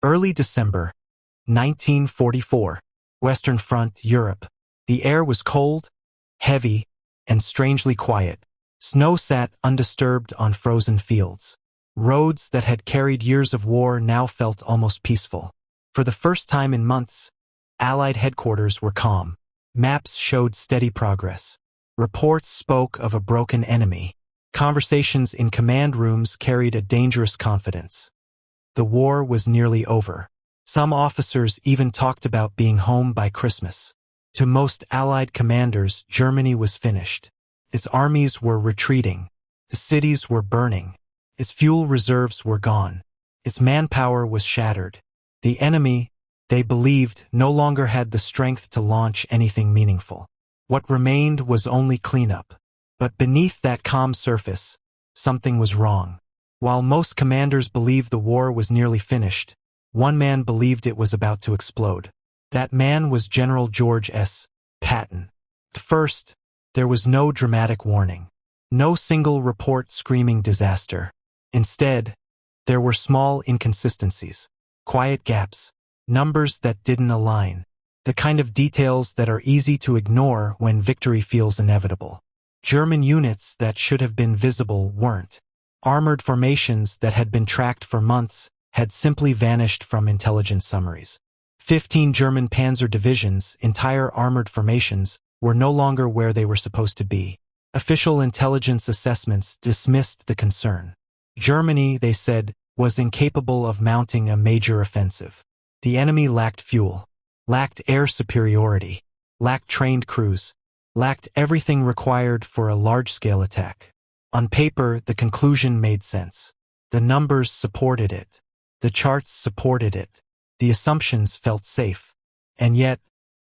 Early December, 1944. Western Front, Europe. The air was cold, heavy, and strangely quiet. Snow sat undisturbed on frozen fields. Roads that had carried years of war now felt almost peaceful. For the first time in months, Allied headquarters were calm. Maps showed steady progress. Reports spoke of a broken enemy. Conversations in command rooms carried a dangerous confidence. The war was nearly over. Some officers even talked about being home by Christmas. To most Allied commanders, Germany was finished. Its armies were retreating. The cities were burning. Its fuel reserves were gone. Its manpower was shattered. The enemy, they believed, no longer had the strength to launch anything meaningful. What remained was only cleanup. But beneath that calm surface, something was wrong. While most commanders believed the war was nearly finished, one man believed it was about to explode. That man was General George S. Patton. At first, there was no dramatic warning. No single report screaming disaster. Instead, there were small inconsistencies, quiet gaps, numbers that didn't align, the kind of details that are easy to ignore when victory feels inevitable. German units that should have been visible weren't. Armored formations that had been tracked for months had simply vanished from intelligence summaries. 15 German panzer divisions, entire armored formations, were no longer where they were supposed to be. Official intelligence assessments dismissed the concern. Germany, they said, was incapable of mounting a major offensive. The enemy lacked fuel, lacked air superiority, lacked trained crews, lacked everything required for a large-scale attack. On paper, the conclusion made sense. The numbers supported it. The charts supported it. The assumptions felt safe. And yet,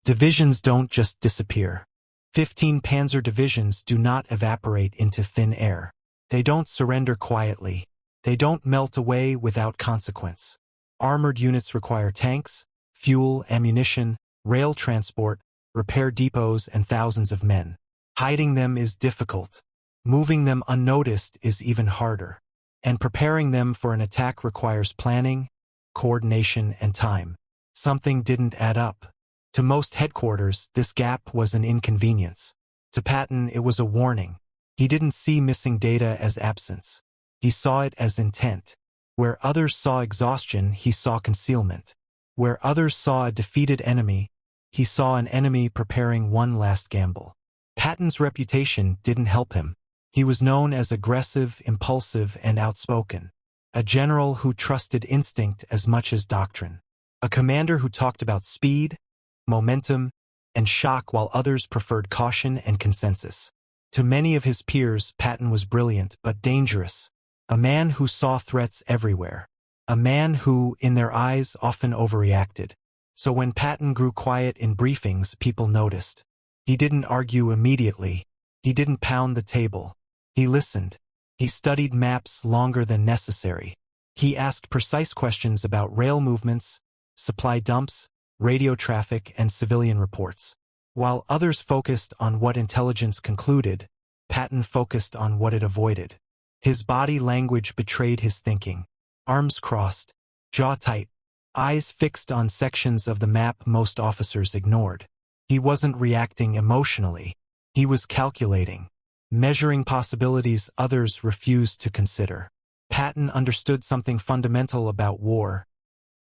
divisions don't just disappear. 15 panzer divisions do not evaporate into thin air. They don't surrender quietly. They don't melt away without consequence. Armored units require tanks, fuel, ammunition, rail transport, repair depots, and thousands of men. Hiding them is difficult. Moving them unnoticed is even harder. And preparing them for an attack requires planning, coordination, and time. Something didn't add up. To most headquarters, this gap was an inconvenience. To Patton, it was a warning. He didn't see missing data as absence. He saw it as intent. Where others saw exhaustion, he saw concealment. Where others saw a defeated enemy, he saw an enemy preparing one last gamble. Patton's reputation didn't help him. He was known as aggressive, impulsive, and outspoken. A general who trusted instinct as much as doctrine. A commander who talked about speed, momentum, and shock while others preferred caution and consensus. To many of his peers, Patton was brilliant but dangerous. A man who saw threats everywhere. A man who, in their eyes, often overreacted. So when Patton grew quiet in briefings, people noticed. He didn't argue immediately. He didn't pound the table. He listened. He studied maps longer than necessary. He asked precise questions about rail movements, supply dumps, radio traffic, and civilian reports. While others focused on what intelligence concluded, Patton focused on what it avoided. His body language betrayed his thinking. Arms crossed, jaw tight, eyes fixed on sections of the map most officers ignored. He wasn't reacting emotionally. He was calculating, measuring possibilities others refused to consider. Patton understood something fundamental about war.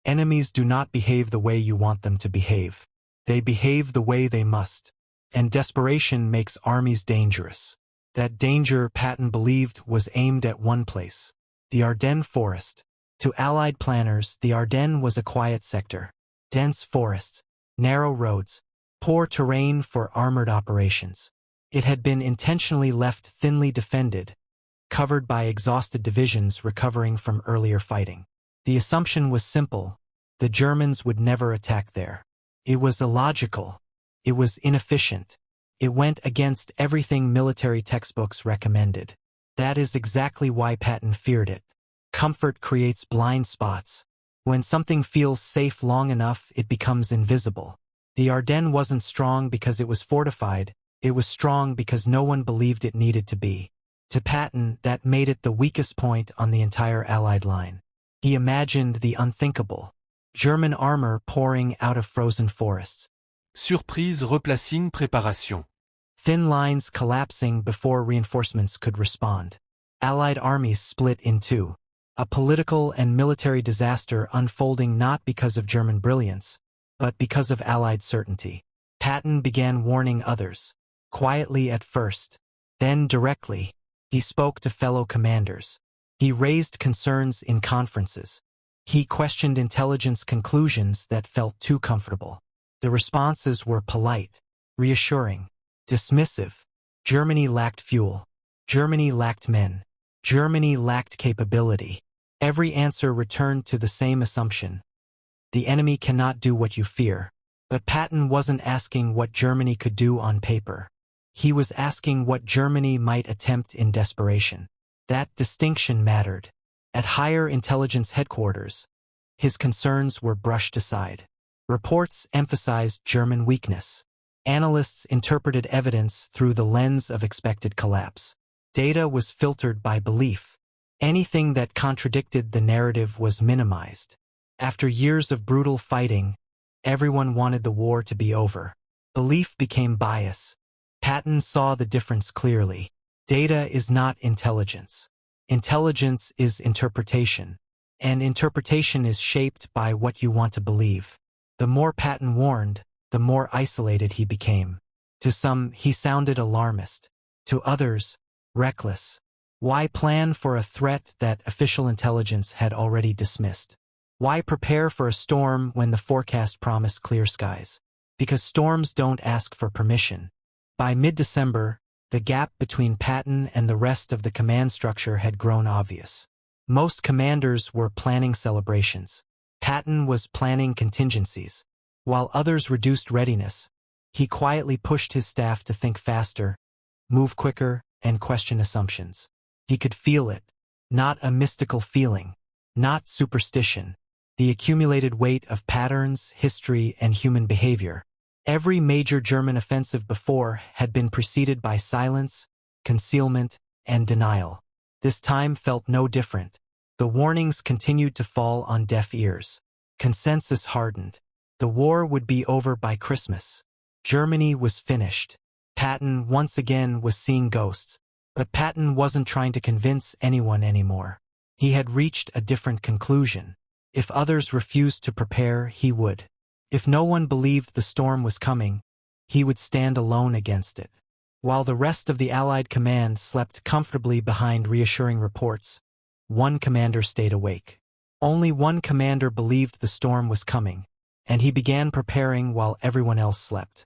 Enemies do not behave the way you want them to behave. They behave the way they must. And desperation makes armies dangerous. That danger, Patton believed, was aimed at one place: the Ardennes forest. To Allied planners, the Ardennes was a quiet sector. Dense forests, narrow roads, poor terrain for armored operations. It had been intentionally left thinly defended, covered by exhausted divisions recovering from earlier fighting. The assumption was simple: the Germans would never attack there. It was illogical. It was inefficient. It went against everything military textbooks recommended. That is exactly why Patton feared it. Comfort creates blind spots. When something feels safe long enough, it becomes invisible. The Ardennes wasn't strong because it was fortified. It was strong because no one believed it needed to be. To Patton, that made it the weakest point on the entire Allied line. He imagined the unthinkable. German armor pouring out of frozen forests. Surprise, replacing, préparation. Thin lines collapsing before reinforcements could respond. Allied armies split in two. A political and military disaster unfolding not because of German brilliance, but because of Allied certainty. Patton began warning others. Quietly at first. Then directly. He spoke to fellow commanders. He raised concerns in conferences. He questioned intelligence conclusions that felt too comfortable. The responses were polite, reassuring, dismissive. Germany lacked fuel. Germany lacked men. Germany lacked capability. Every answer returned to the same assumption. The enemy cannot do what you fear. But Patton wasn't asking what Germany could do on paper. He was asking what Germany might attempt in desperation. That distinction mattered. At higher intelligence headquarters, his concerns were brushed aside. Reports emphasized German weakness. Analysts interpreted evidence through the lens of expected collapse. Data was filtered by belief. Anything that contradicted the narrative was minimized. After years of brutal fighting, everyone wanted the war to be over. Belief became bias. Patton saw the difference clearly. Data is not intelligence. Intelligence is interpretation. And interpretation is shaped by what you want to believe. The more Patton warned, the more isolated he became. To some, he sounded alarmist. To others, reckless. Why plan for a threat that official intelligence had already dismissed? Why prepare for a storm when the forecast promised clear skies? Because storms don't ask for permission. By mid-December, the gap between Patton and the rest of the command structure had grown obvious. Most commanders were planning celebrations. Patton was planning contingencies. While others reduced readiness, he quietly pushed his staff to think faster, move quicker, and question assumptions. He could feel it. Not a mystical feeling. Not superstition. The accumulated weight of patterns, history, and human behavior. Every major German offensive before had been preceded by silence, concealment, and denial. This time felt no different. The warnings continued to fall on deaf ears. Consensus hardened. The war would be over by Christmas. Germany was finished. Patton once again was seeing ghosts. But Patton wasn't trying to convince anyone anymore. He had reached a different conclusion. If others refused to prepare, he would. If no one believed the storm was coming, he would stand alone against it. While the rest of the Allied command slept comfortably behind reassuring reports, one commander stayed awake. Only one commander believed the storm was coming, and he began preparing while everyone else slept.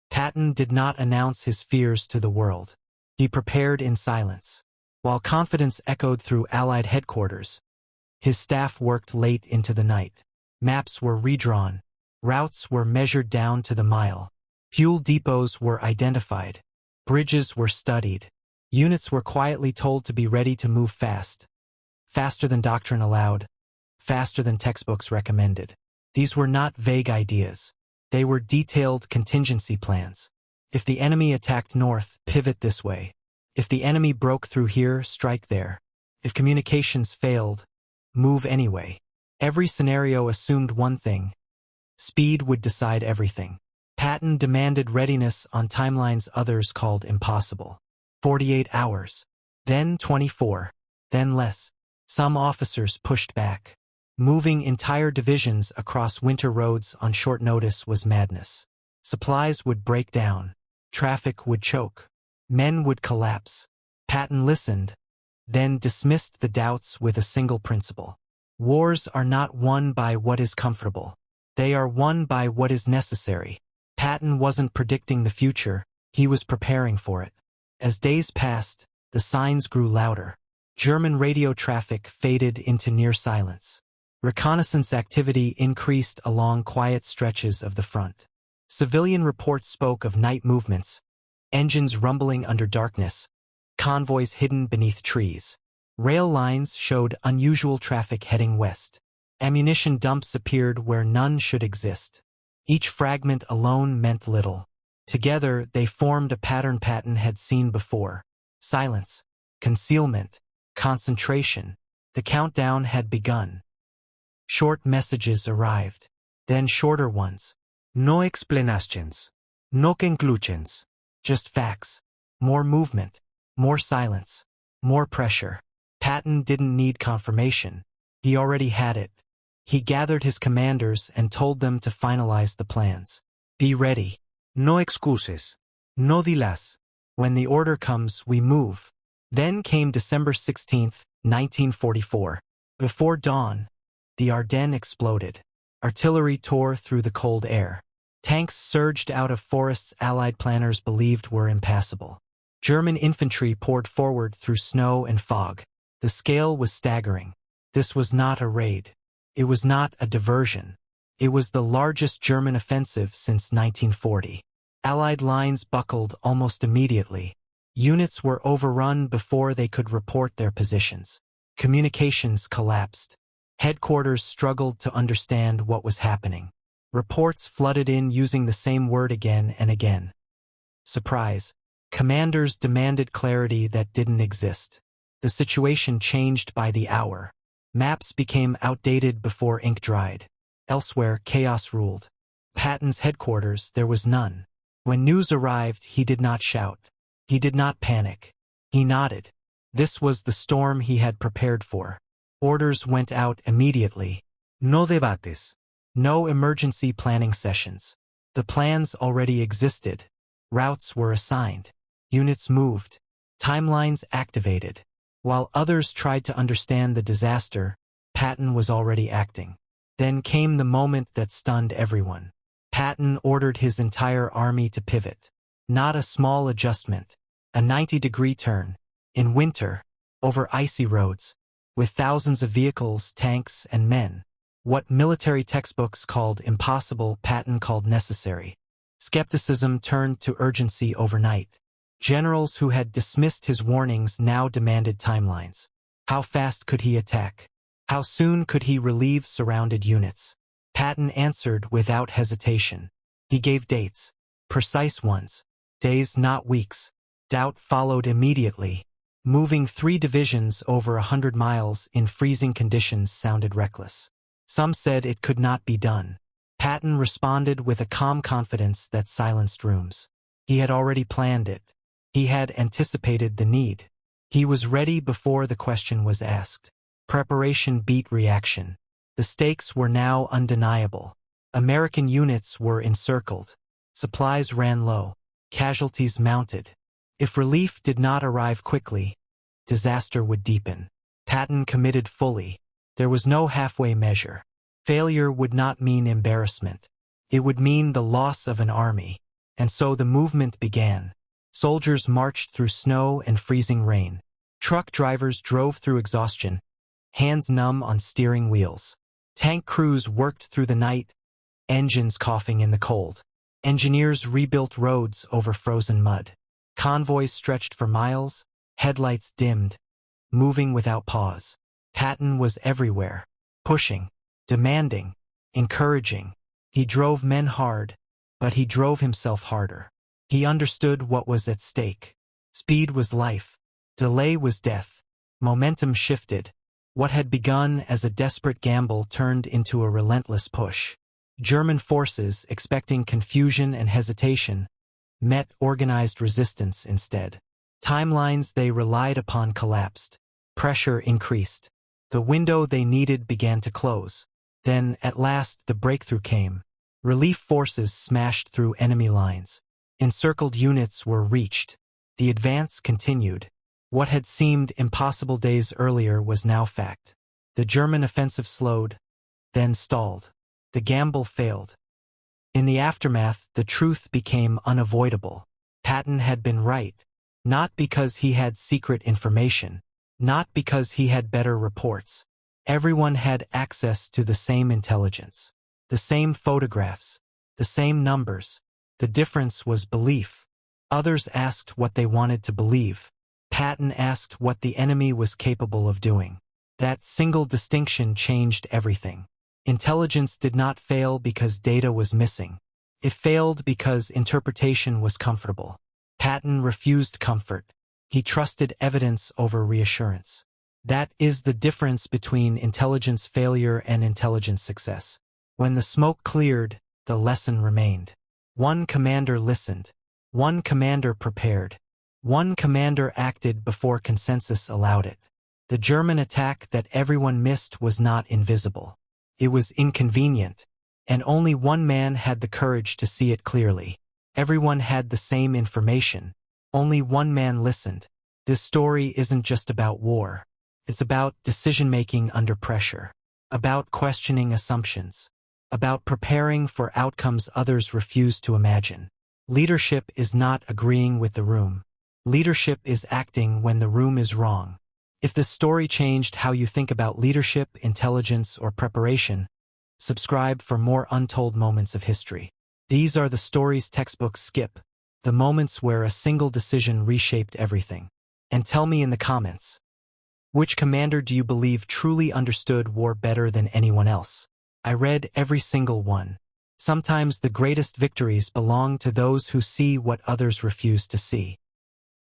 Patton did not announce his fears to the world. He prepared in silence. While confidence echoed through Allied headquarters, his staff worked late into the night. Maps were redrawn. Routes were measured down to the mile. Fuel depots were identified. Bridges were studied. Units were quietly told to be ready to move fast. Faster than doctrine allowed. Faster than textbooks recommended. These were not vague ideas. They were detailed contingency plans. If the enemy attacked north, pivot this way. If the enemy broke through here, strike there. If communications failed, move anyway. Every scenario assumed one thing. Speed would decide everything. Patton demanded readiness on timelines others called impossible. 48 hours. Then 24. Then less. Some officers pushed back. Moving entire divisions across winter roads on short notice was madness. Supplies would break down. Traffic would choke. Men would collapse. Patton listened, then dismissed the doubts with a single principle. Wars are not won by what is comfortable. They are won by what is necessary. Patton wasn't predicting the future, he was preparing for it. As days passed, the signs grew louder. German radio traffic faded into near silence. Reconnaissance activity increased along quiet stretches of the front. Civilian reports spoke of night movements, engines rumbling under darkness, convoys hidden beneath trees. Rail lines showed unusual traffic heading west. Ammunition dumps appeared where none should exist. Each fragment alone meant little. Together, they formed a pattern Patton had seen before. Silence, concealment, concentration. The countdown had begun. Short messages arrived. Then shorter ones. No explanations. No conclusions. Just facts. More movement. More silence. More pressure. Patton didn't need confirmation. He already had it. He gathered his commanders and told them to finalize the plans. Be ready. No excuses. No dilas. When the order comes, we move. Then came December 16, 1944. Before dawn, the Ardennes exploded. Artillery tore through the cold air. Tanks surged out of forests Allied planners believed were impassable. German infantry poured forward through snow and fog. The scale was staggering. This was not a raid. It was not a diversion. It was the largest German offensive since 1940. Allied lines buckled almost immediately. Units were overrun before they could report their positions. Communications collapsed. Headquarters struggled to understand what was happening. Reports flooded in using the same word again and again. Surprise. Commanders demanded clarity that didn't exist. The situation changed by the hour. Maps became outdated before ink dried. Elsewhere, chaos ruled. Patton's headquarters, there was none. When news arrived, he did not shout. He did not panic. He nodded. This was the storm he had prepared for. Orders went out immediately. No debates. No emergency planning sessions. The plans already existed. Routes were assigned. Units moved. Timelines activated. While others tried to understand the disaster, Patton was already acting. Then came the moment that stunned everyone. Patton ordered his entire army to pivot. Not a small adjustment. A 90-degree turn. In winter. Over icy roads. With thousands of vehicles, tanks, and men. What military textbooks called impossible, Patton called necessary. Skepticism turned to urgency overnight. Generals who had dismissed his warnings now demanded timelines. How fast could he attack? How soon could he relieve surrounded units? Patton answered without hesitation. He gave dates. Precise ones. Days, not weeks. Doubt followed immediately. Moving 3 divisions over 100 miles in freezing conditions sounded reckless. Some said it could not be done. Patton responded with a calm confidence that silenced rooms. He had already planned it. He had anticipated the need. He was ready before the question was asked. Preparation beat reaction. The stakes were now undeniable. American units were encircled. Supplies ran low. Casualties mounted. If relief did not arrive quickly, disaster would deepen. Patton committed fully. There was no halfway measure. Failure would not mean embarrassment. It would mean the loss of an army. And so the movement began. Soldiers marched through snow and freezing rain. Truck drivers drove through exhaustion, hands numb on steering wheels. Tank crews worked through the night, engines coughing in the cold. Engineers rebuilt roads over frozen mud. Convoys stretched for miles, headlights dimmed, moving without pause. Patton was everywhere, pushing, demanding, encouraging. He drove men hard, but he drove himself harder. He understood what was at stake. Speed was life. Delay was death. Momentum shifted. What had begun as a desperate gamble turned into a relentless push. German forces, expecting confusion and hesitation, met organized resistance instead. Timelines they relied upon collapsed. Pressure increased. The window they needed began to close. Then, at last, the breakthrough came. Relief forces smashed through enemy lines. Encircled units were reached. The advance continued. What had seemed impossible days earlier was now fact. The German offensive slowed, then stalled. The gamble failed. In the aftermath, the truth became unavoidable. Patton had been right. Not because he had secret information. Not because he had better reports. Everyone had access to the same intelligence. The same photographs. The same numbers. The difference was belief. Others asked what they wanted to believe. Patton asked what the enemy was capable of doing. That single distinction changed everything. Intelligence did not fail because data was missing. It failed because interpretation was comfortable. Patton refused comfort. He trusted evidence over reassurance. That is the difference between intelligence failure and intelligence success. When the smoke cleared, the lesson remained. One commander listened. One commander prepared. One commander acted before consensus allowed it. The German attack that everyone missed was not invisible. It was inconvenient, and only one man had the courage to see it clearly. Everyone had the same information. Only one man listened. This story isn't just about war. It's about decision-making under pressure, about questioning assumptions, about preparing for outcomes others refuse to imagine. Leadership is not agreeing with the room. Leadership is acting when the room is wrong. If this story changed how you think about leadership, intelligence, or preparation, subscribe for more untold moments of history. These are the stories textbooks skip, the moments where a single decision reshaped everything. And tell me in the comments, which commander do you believe truly understood war better than anyone else? I read every single one. Sometimes the greatest victories belong to those who see what others refuse to see.